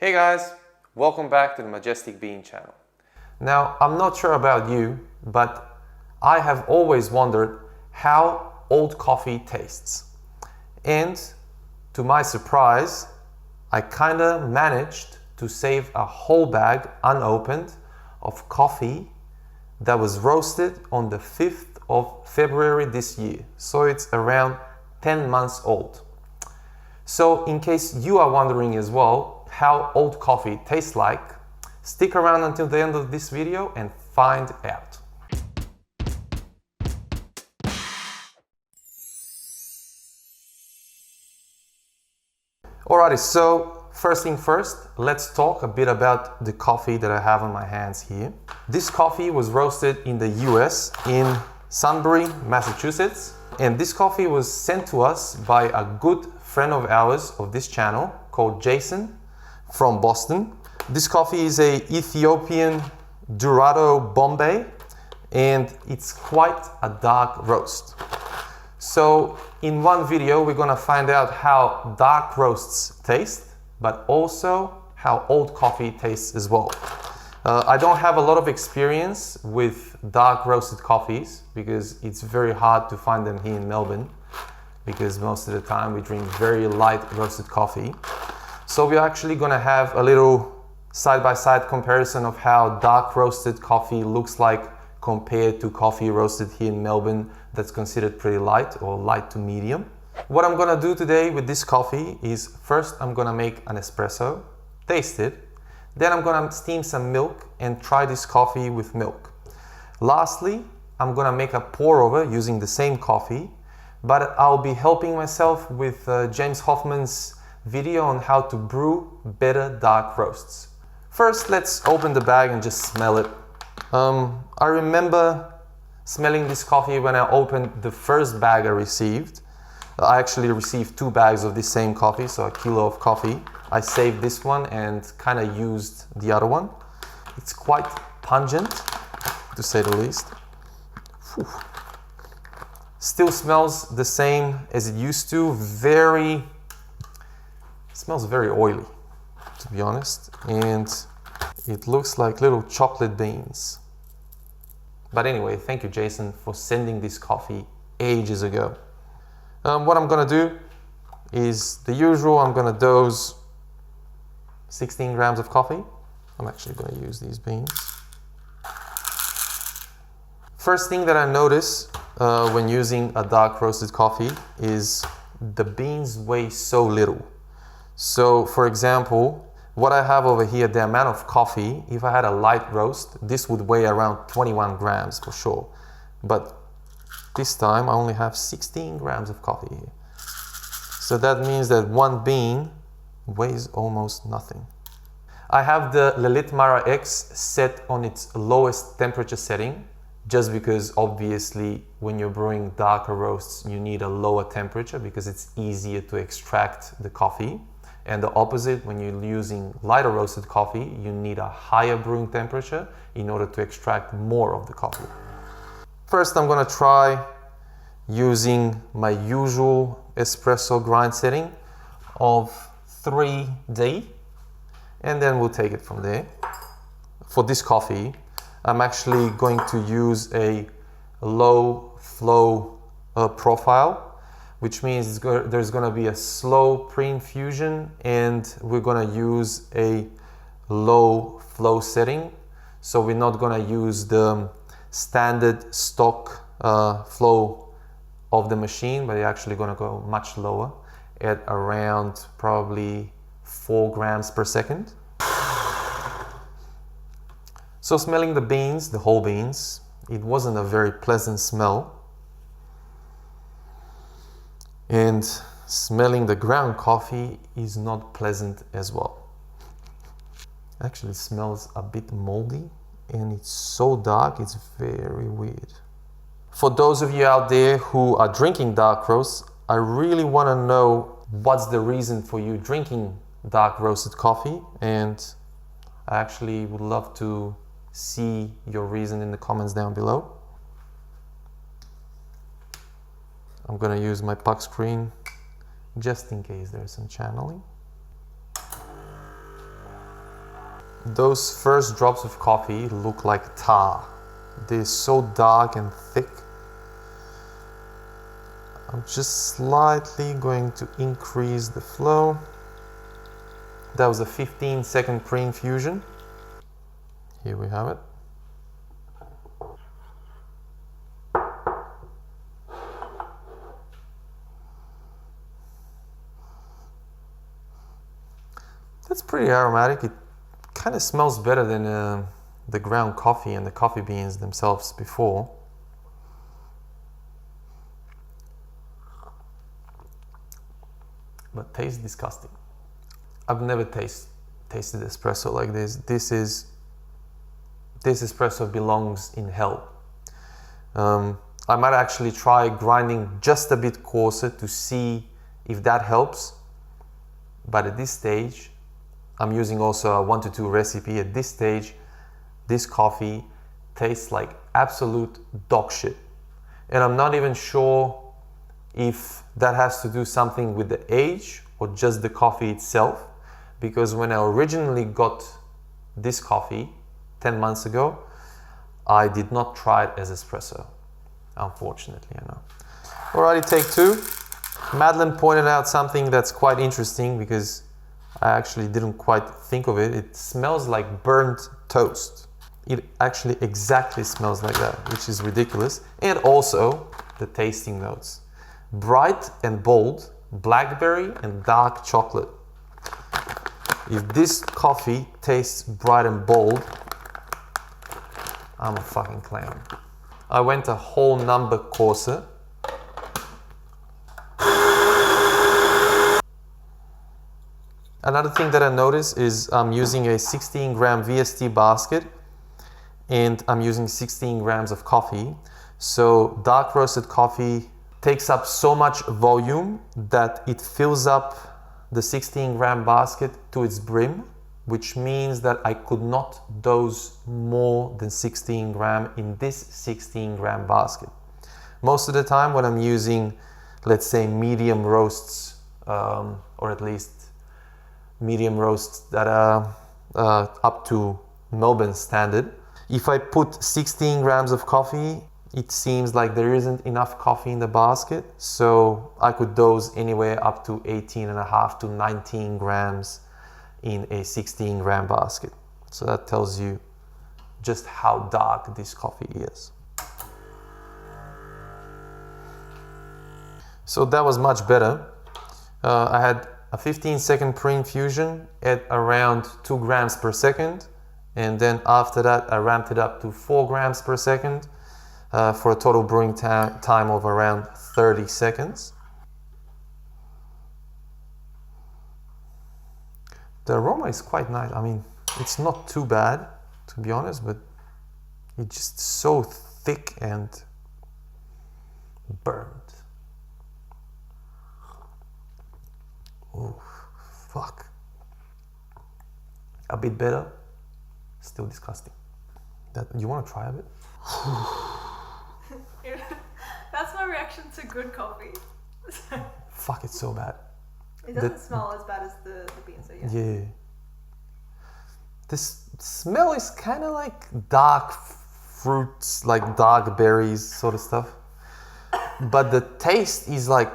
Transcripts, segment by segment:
Hey guys, welcome back to the Majestic Bean channel. Now, I'm not sure about you, but I have always wondered how old coffee tastes. And to my surprise, I kinda managed to save a whole bag unopened of coffee that was roasted on the 5th of February this year. So it's around 10 months old. So in case you are wondering as well how old coffee tastes like, stick around until the end of this video and find out. Alrighty, so first thing first, let's talk a bit about the coffee that I have on my hands here. This coffee was roasted in the US in Sunbury, Massachusetts, and this coffee was sent to us by a good friend of ours of this channel called Jason from Boston. This coffee is a Ethiopian Dorado Bombay, and it's quite a dark roast. So in one video, we're gonna find out how dark roasts taste, but also how old coffee tastes as well. I don't have a lot of experience with dark roasted coffees because it's very hard to find them here in Melbourne, because most of the time we drink very light roasted coffee. So we're actually gonna have a little side-by-side comparison of how dark roasted coffee looks like compared to coffee roasted here in Melbourne that's considered pretty light or light to medium. What I'm gonna do today with this coffee is first I'm gonna make an espresso, taste it, then I'm gonna steam some milk and try this coffee with milk. Lastly, I'm gonna make a pour over using the same coffee, but I'll be helping myself with James Hoffmann's video on how to brew better dark roasts. First, let's open the bag and just smell it. I remember smelling this coffee when I opened the first bag I received. I actually received 2 bags of this same coffee, so a kilo of coffee. I saved this one and kind of used the other one. It's quite pungent, to say the least. Whew. Still smells the same as it used to. Smells very oily, to be honest, and it looks like little chocolate beans. But anyway, thank you, Jason, for sending this coffee ages ago. What I'm gonna do is the usual. I'm gonna dose 16 grams of coffee. I'm actually gonna use these beans. First thing that I notice when using a dark roasted coffee is the beans weigh so little. So for example, what I have over here, the amount of coffee, if I had a light roast, this would weigh around 21 grams for sure. But this time I only have 16 grams of coffee here. So that means that one bean weighs almost nothing. I have the Lelit Mara X set on its lowest temperature setting, just because obviously when you're brewing darker roasts, you need a lower temperature because it's easier to extract the coffee. And the opposite, when you're using lighter roasted coffee, you need a higher brewing temperature in order to extract more of the coffee. First, I'm gonna try using my usual espresso grind setting of 3D, and then we'll take it from there. For this coffee, I'm actually going to use a low flow profile, which means there's going to be a slow pre-infusion and we're going to use a low flow setting. So we're not going to use the standard stock flow of the machine, but you're actually going to go much lower at around probably 4 grams per second. So smelling the beans, the whole beans, it wasn't a very pleasant smell. And smelling the ground coffee is not pleasant as well. Actually, it smells a bit moldy and it's so dark, it's very weird. For those of you out there who are drinking dark roasts, I really want to know what's the reason for you drinking dark roasted coffee, and I actually would love to see your reason in the comments down below. I'm gonna use my puck screen just in case there's some channeling. Those first drops of coffee look like tar. They're so dark and thick. I'm just slightly going to increase the flow. That was a 15-second pre-infusion. Here we have it. That's pretty aromatic. It kind of smells better than the ground coffee and the coffee beans themselves before. But tastes disgusting. I've never tasted espresso like this. This espresso belongs in hell. I might actually try grinding just a bit coarser to see if that helps. But at this stage, I'm using also a 1 to 2 recipe. At this stage, this coffee tastes like absolute dog shit. And I'm not even sure if that has to do something with the age or just the coffee itself. Because when I originally got this coffee 10 months ago, I did not try it as espresso. Unfortunately, I know. Alrighty, take 2. Madeline pointed out something that's quite interesting because I actually didn't quite think of it. It smells like burnt toast. It actually exactly smells like that, which is ridiculous. And also the tasting notes. Bright and bold, blackberry and dark chocolate. If this coffee tastes bright and bold, I'm a fucking clown. I went a whole number coarser. Another thing that I noticed is I'm using a 16 gram VST basket and I'm using 16 grams of coffee. So dark roasted coffee takes up so much volume that it fills up the 16 gram basket to its brim, which means that I could not dose more than 16 gram in this 16 gram basket. Most of the time when I'm using, let's say, medium roasts, or at least medium roasts that are up to Melbourne standard, if I put 16 grams of coffee, it seems like there isn't enough coffee in the basket, so I could dose anywhere up to 18.5 to 19 grams in a 16 gram basket. So that tells you just how dark this coffee is. So that was much better. I had a 15-second pre-infusion at around 2 grams per second, and then after that I ramped it up to 4 grams per second for a total brewing time of around 30 seconds. The aroma is quite nice. I mean, it's not too bad, to be honest, but it's just so thick and burnt. Oh, fuck. A bit better, still disgusting. You want to try a bit? That's my reaction to good coffee. Fuck, it's so bad. It doesn't smell as bad as the bean, so yeah. Yeah. This smell is kind of like dark fruits, like dark berries sort of stuff. But the taste is like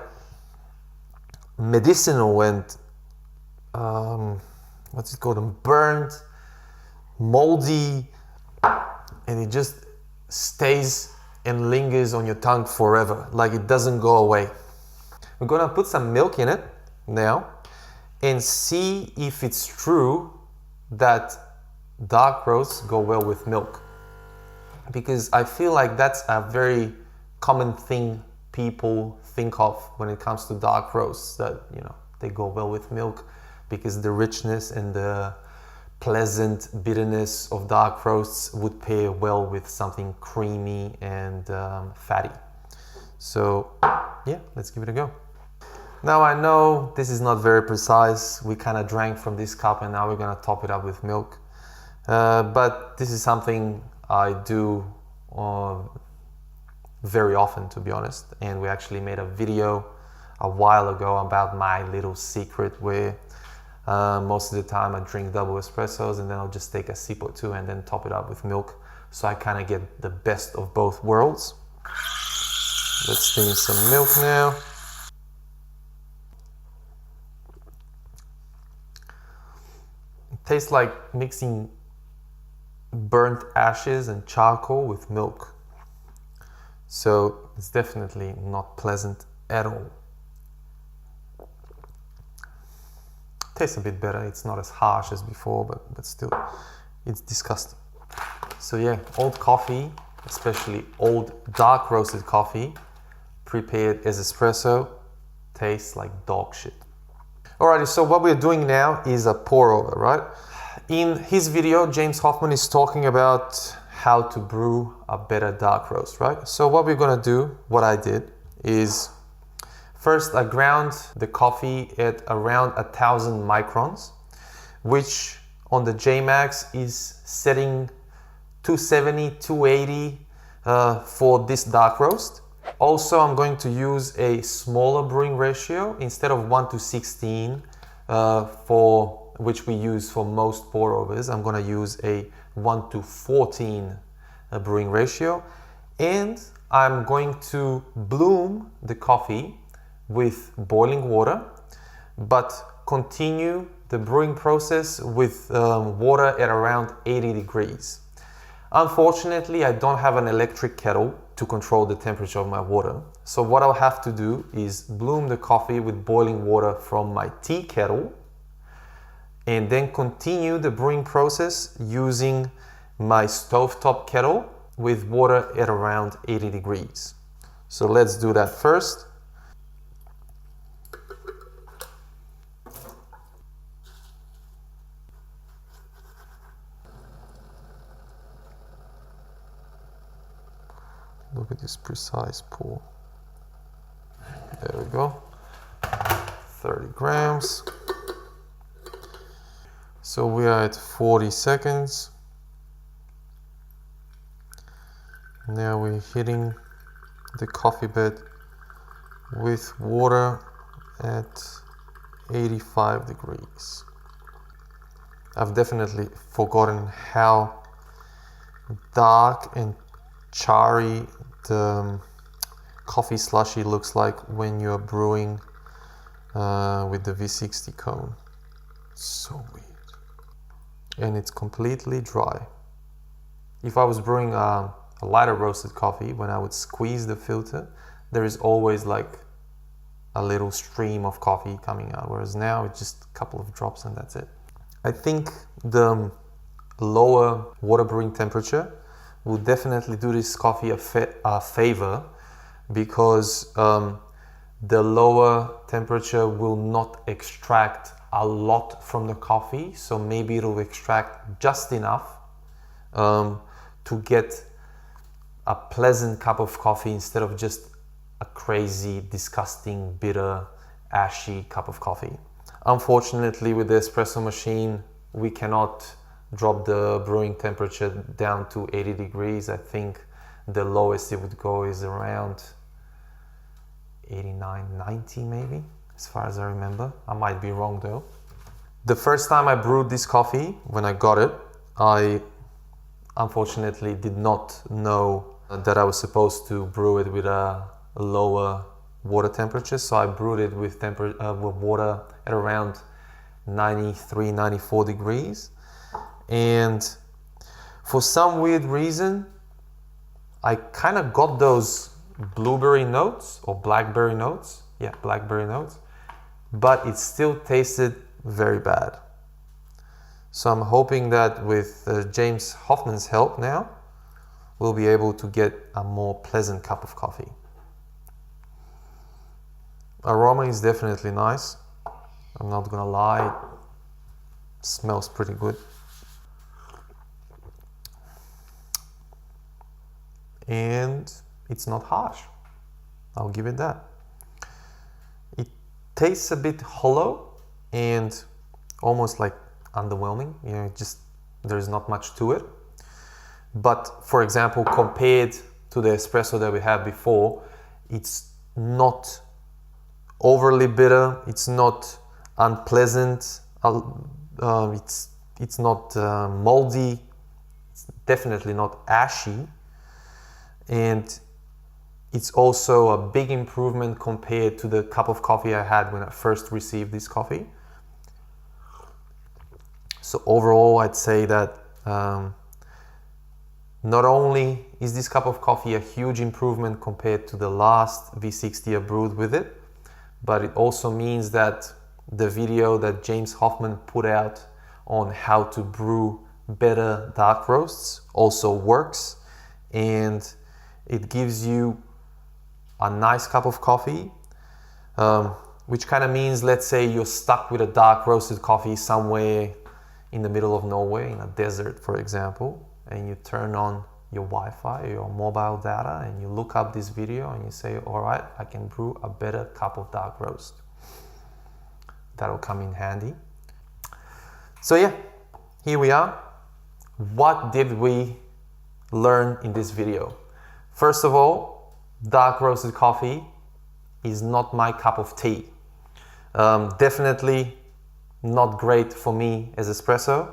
medicinal and what's it called? Burnt, moldy, and it just stays and lingers on your tongue forever. Like it doesn't go away. We're gonna put some milk in it now and see if it's true that dark roasts go well with milk, because I feel like that's a very common thing people think of when it comes to dark roasts, that they go well with milk because the richness and the pleasant bitterness of dark roasts would pair well with something creamy and fatty. So yeah, let's give it a go. Now I know this is not very precise. We kind of drank from this cup and now we're gonna top it up with milk. But this is something I do very often, to be honest. And we actually made a video a while ago about my little secret where Most of the time I drink double espressos and then I'll just take a sip or two and then top it up with milk. So I kind of get the best of both worlds. Let's steam some milk now. It tastes like mixing burnt ashes and charcoal with milk. So it's definitely not pleasant at all. Tastes a bit better. It's not as harsh as before, but still, it's disgusting. So yeah, old coffee, especially old dark roasted coffee, prepared as espresso, tastes like dog shit. Alrighty, so what we're doing now is a pour over, right? In his video, James Hoffmann is talking about how to brew a better dark roast, right? So what we're gonna do, what I did, is first I ground the coffee at around 1,000 microns, which on the JMax is setting 270, 280 for this dark roast. Also, I'm going to use a smaller brewing ratio instead of 1:16 for which we use for most pour overs. I'm going to use a 1:14 brewing ratio, and I'm going to bloom the coffee with boiling water, but continue the brewing process with water at around 80 degrees. Unfortunately, I don't have an electric kettle to control the temperature of my water. So what I'll have to do is bloom the coffee with boiling water from my tea kettle and then continue the brewing process using my stovetop kettle with water at around 80 degrees. So let's do that first. Look at this precise pour. There we go. 30 grams. So we are at 40 seconds. Now we're hitting the coffee bed with water at 85 degrees. I've definitely forgotten how dark and charry the coffee slushy looks like when you're brewing with the V60 cone. So weird. And it's completely dry. If I was brewing a lighter roasted coffee, when I would squeeze the filter, there is always like a little stream of coffee coming out, whereas now it's just a couple of drops and that's it. I think the lower water brewing temperature will definitely do this coffee a favor, because the lower temperature will not extract a lot from the coffee, so maybe it'll extract just enough to get a pleasant cup of coffee instead of just a crazy, disgusting, bitter, ashy cup of coffee. Unfortunately, with the espresso machine, we cannot drop the brewing temperature down to 80 degrees. I think the lowest it would go is around 89, 90 maybe, as far as I remember. I might be wrong though. The first time I brewed this coffee, when I got it, I unfortunately did not know that I was supposed to brew it with a lower water temperature. So I brewed it with water at around 93, 94 degrees. And for some weird reason, I kind of got those blueberry notes or blackberry notes. Yeah, blackberry notes. But it still tasted very bad. So I'm hoping that with James Hoffmann's help now, we'll be able to get a more pleasant cup of coffee. Aroma is definitely nice. I'm not gonna lie, it smells pretty good. And it's not harsh. I'll give it that. It tastes a bit hollow and almost like underwhelming. You know, there's not much to it. But for example, compared to the espresso that we had before, it's not overly bitter. It's not unpleasant. it's not moldy, it's definitely not ashy, and it's also a big improvement compared to the cup of coffee I had when I first received this coffee. So overall, I'd say that not only is this cup of coffee a huge improvement compared to the last V60 I brewed with it, but it also means that the video that James Hoffmann put out on how to brew better dark roasts also works, and it gives you a nice cup of coffee, which kind of means, let's say you're stuck with a dark roasted coffee somewhere in the middle of nowhere, in a desert for example, and you turn on your Wi-Fi, your mobile data, and you look up this video and you say, all right, I can brew a better cup of dark roast. That'll come in handy. So yeah, here we are. What did we learn in this video? First of all, dark roasted coffee is not my cup of tea. Definitely not great for me as espresso.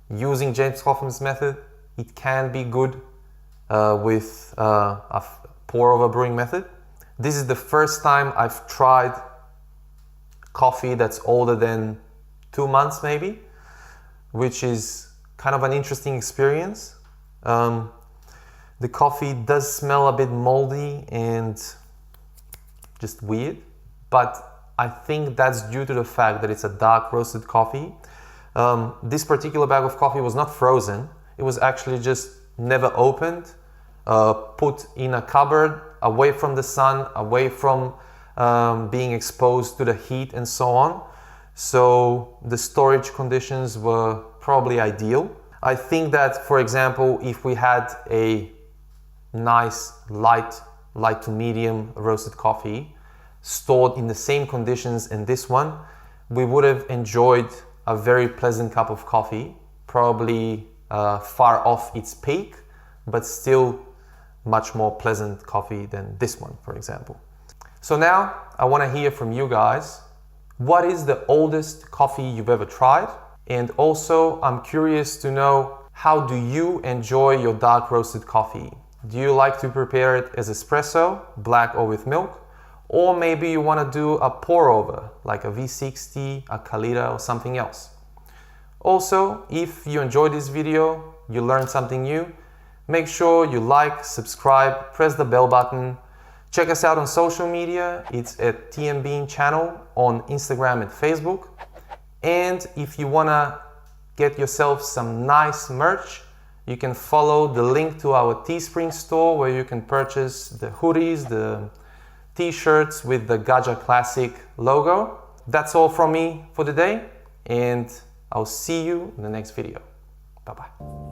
Using James Hoffmann's method, it can be good with a pour-over brewing method. This is the first time I've tried coffee that's older than 2 months maybe, which is kind of an interesting experience. The coffee does smell a bit moldy and just weird, but I think that's due to the fact that it's a dark roasted coffee. This particular bag of coffee was not frozen. It was actually just never opened, put in a cupboard, away from the sun, away from being exposed to the heat and so on. So the storage conditions were probably ideal. I think that, for example, if we had a nice light to medium roasted coffee stored in the same conditions in this one, we would have enjoyed a very pleasant cup of coffee, probably far off its peak, but still much more pleasant coffee than this one, for example. So now I want to hear from you guys. What is the oldest coffee you've ever tried? And also I'm curious to know, how do you enjoy your dark roasted coffee? Do you like to prepare it as espresso, black or with milk? Or maybe you want to do a pour over, like a V60, a Kalita or something else. Also, if you enjoyed this video, you learned something new, make sure you like, subscribe, press the bell button. Check us out on social media. It's at TMBean channel on Instagram and Facebook. And if you want to get yourself some nice merch, you can follow the link to our Teespring store, where you can purchase the hoodies, the t-shirts with the Gaja Classic logo. That's all from me for today, and I'll see you in the next video. Bye-bye.